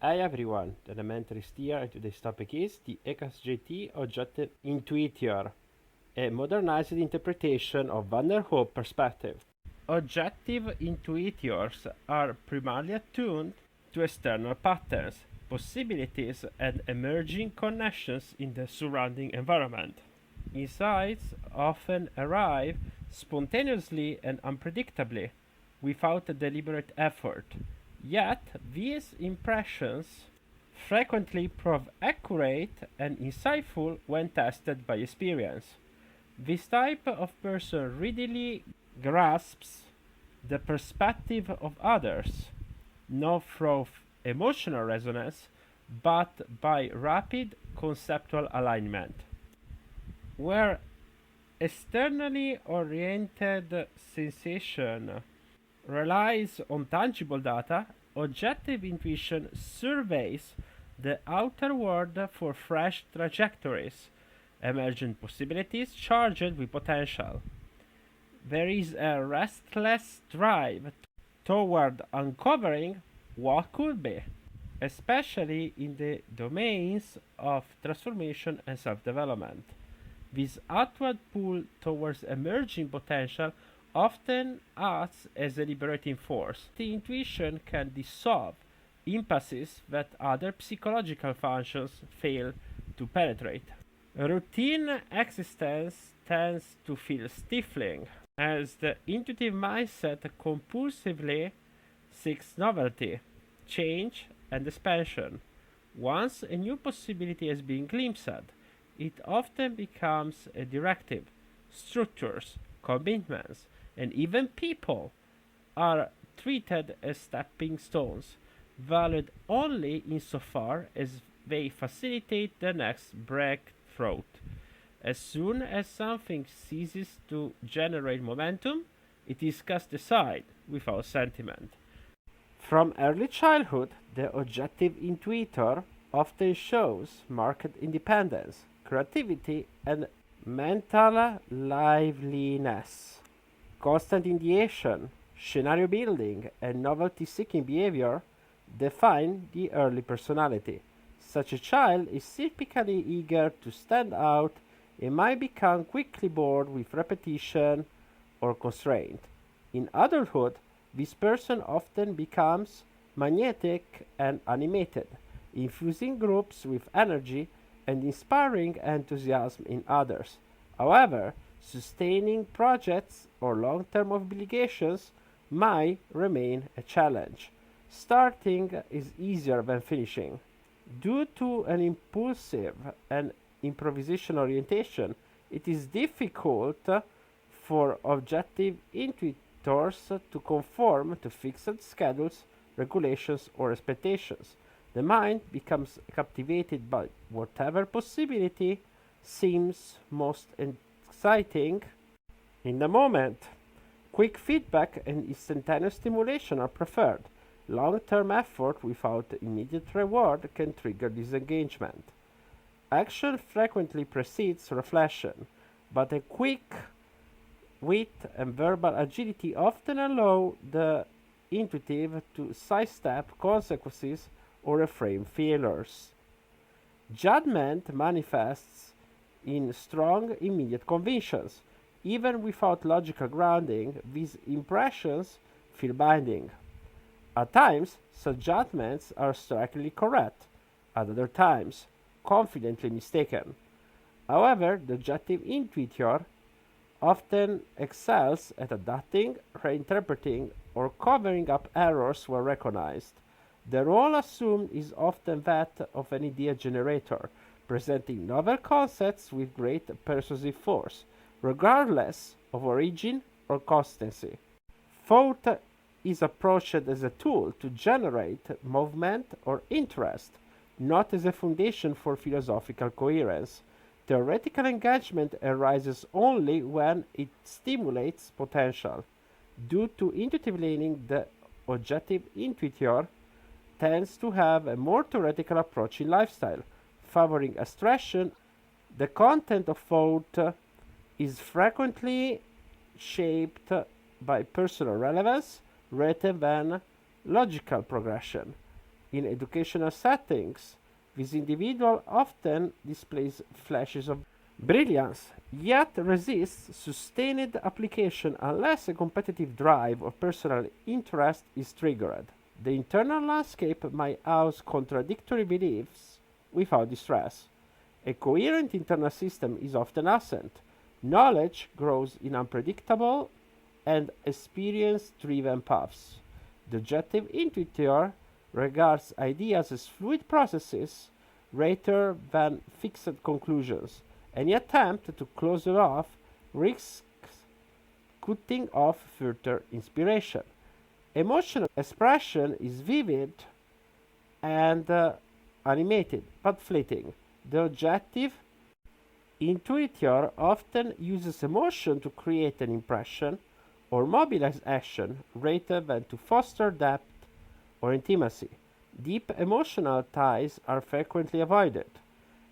Hi everyone, the elementarist here, and today's topic is the Hekatjt Objective Intuition, a modernized interpretation of Van der Hoop perspective. Objective intuitors are primarily attuned to external patterns, possibilities, and emerging connections in the surrounding environment. Insights often arrive spontaneously and unpredictably, without a deliberate effort. Yet, these impressions frequently prove accurate and insightful when tested by experience. This type of person readily grasps the perspective of others, not through emotional resonance, but by rapid conceptual alignment. Where externally oriented sensation relies on tangible data, objective intuition surveys the outer world for fresh trajectories, emergent possibilities charged with potential. There is a restless drive toward uncovering what could be, especially in the domains of transformation and self development. This outward pull towards emerging potential often acts as a liberating force. The intuition can dissolve impasses that other psychological functions fail to penetrate. Routine existence tends to feel stifling, as the intuitive mindset compulsively seeks novelty, change, and expansion. Once a new possibility has been glimpsed at, it often becomes a directive. Structures, commitments, and even people are treated as stepping stones, valued only insofar as they facilitate the next breakthrough. As soon as something ceases to generate momentum, it is cast aside without sentiment. From early childhood, the objective intuitor often shows marked independence, creativity, and mental liveliness. Constant ideation, scenario building, and novelty seeking behavior define the early personality. Such a child is typically eager to stand out and might become quickly bored with repetition or constraint. In adulthood, this person often becomes magnetic and animated, infusing groups with energy and inspiring enthusiasm in others. However, sustaining projects or long-term obligations might remain a challenge. Starting is easier than finishing. Due to an impulsive and improvisation orientation, it is difficult for objective intuitors to conform to fixed schedules, regulations, or expectations. The mind becomes captivated by whatever possibility seems most exciting in the moment. Quick feedback and instantaneous stimulation are preferred. Long-term effort without immediate reward can trigger disengagement. Action frequently precedes reflection, but a quick wit and verbal agility often allow the intuitive to sidestep consequences or reframe failures. Judgment manifests in strong, immediate convictions. Even without logical grounding, these impressions feel binding. At times, such judgments are strikingly correct, at other times, confidently mistaken. However, the objective intuitor often excels at adapting, reinterpreting, or covering up errors where recognized. The role assumed is often that of an idea generator, presenting novel concepts with great persuasive force, regardless of origin or consistency. Thought is approached as a tool to generate movement or interest, not as a foundation for philosophical coherence. Theoretical engagement arises only when it stimulates potential. Due to intuitive leaning, the objective intuitor tends to have a more theoretical approach in lifestyle, favoring abstraction. The content of thought is frequently shaped by personal relevance rather than logical progression. In educational settings, this individual often displays flashes of brilliance, yet resists sustained application unless a competitive drive or personal interest is triggered. The internal landscape might house contradictory beliefs without distress. A coherent internal system is often absent. Knowledge grows in unpredictable and experience-driven paths. The objective intuitor regards ideas as fluid processes rather than fixed conclusions. Any attempt to close it off risks cutting off further inspiration. Emotional expression is vivid and animated, but fleeting. The objective intuitor often uses emotion to create an impression or mobilize action rather than to foster depth or intimacy. Deep emotional ties are frequently avoided,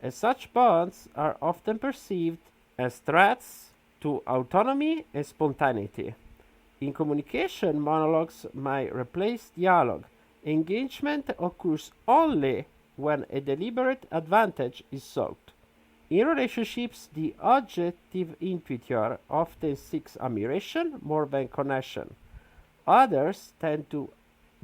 and such bonds are often perceived as threats to autonomy and spontaneity. In communication, monologues might replace dialogue. Engagement occurs only when a deliberate advantage is sought. In relationships, the objective intuitor often seeks admiration more than connection. Others tend to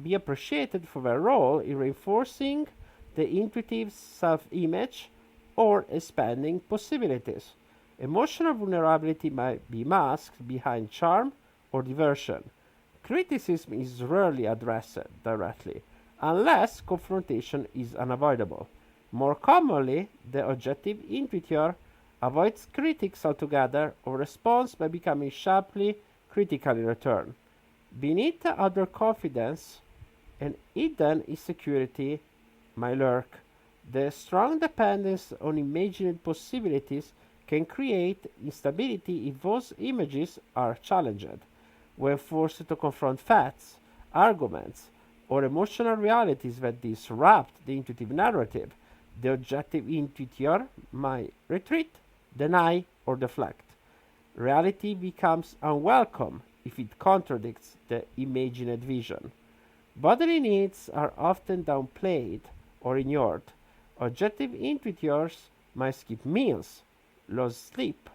be appreciated for their role in reinforcing the intuitive's self-image or expanding possibilities. Emotional vulnerability might be masked behind charm or diversion. Criticism is rarely addressed directly, unless confrontation is unavoidable. More commonly, the objective intuitor avoids critics altogether or responds by becoming sharply critical in return. Beneath other confidence and hidden insecurity might lurk. The strong dependence on imagined possibilities can create instability if those images are challenged. When forced to confront facts, arguments, or emotional realities that disrupt the intuitive narrative, the objective intuitor might retreat, deny, or deflect. Reality becomes unwelcome if it contradicts the imagined vision. Bodily needs are often downplayed or ignored. Objective intuitors might skip meals, lose sleep,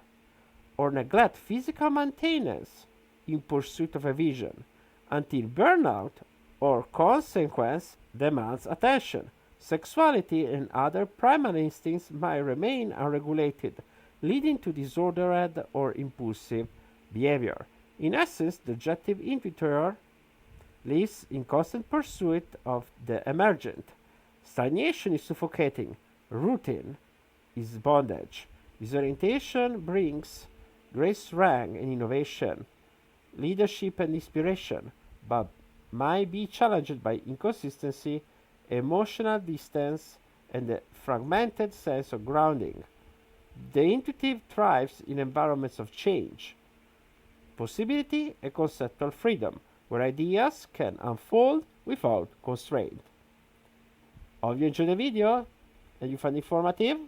or neglect physical maintenance in pursuit of a vision, until burnout or consequence demands attention. Sexuality and other primal instincts might remain unregulated, leading to disordered or impulsive behavior. In essence, the objective intuitor lives in constant pursuit of the emergent. Stagnation is suffocating. Routine is bondage. Disorientation brings great strength and innovation, leadership and inspiration, but might be challenged by inconsistency, emotional distance, and a fragmented sense of grounding. The intuitive thrives in environments of change, possibility, and conceptual freedom, where ideas can unfold without constraint. Hope you enjoyed the video and you find it informative.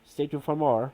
Stay tuned for more.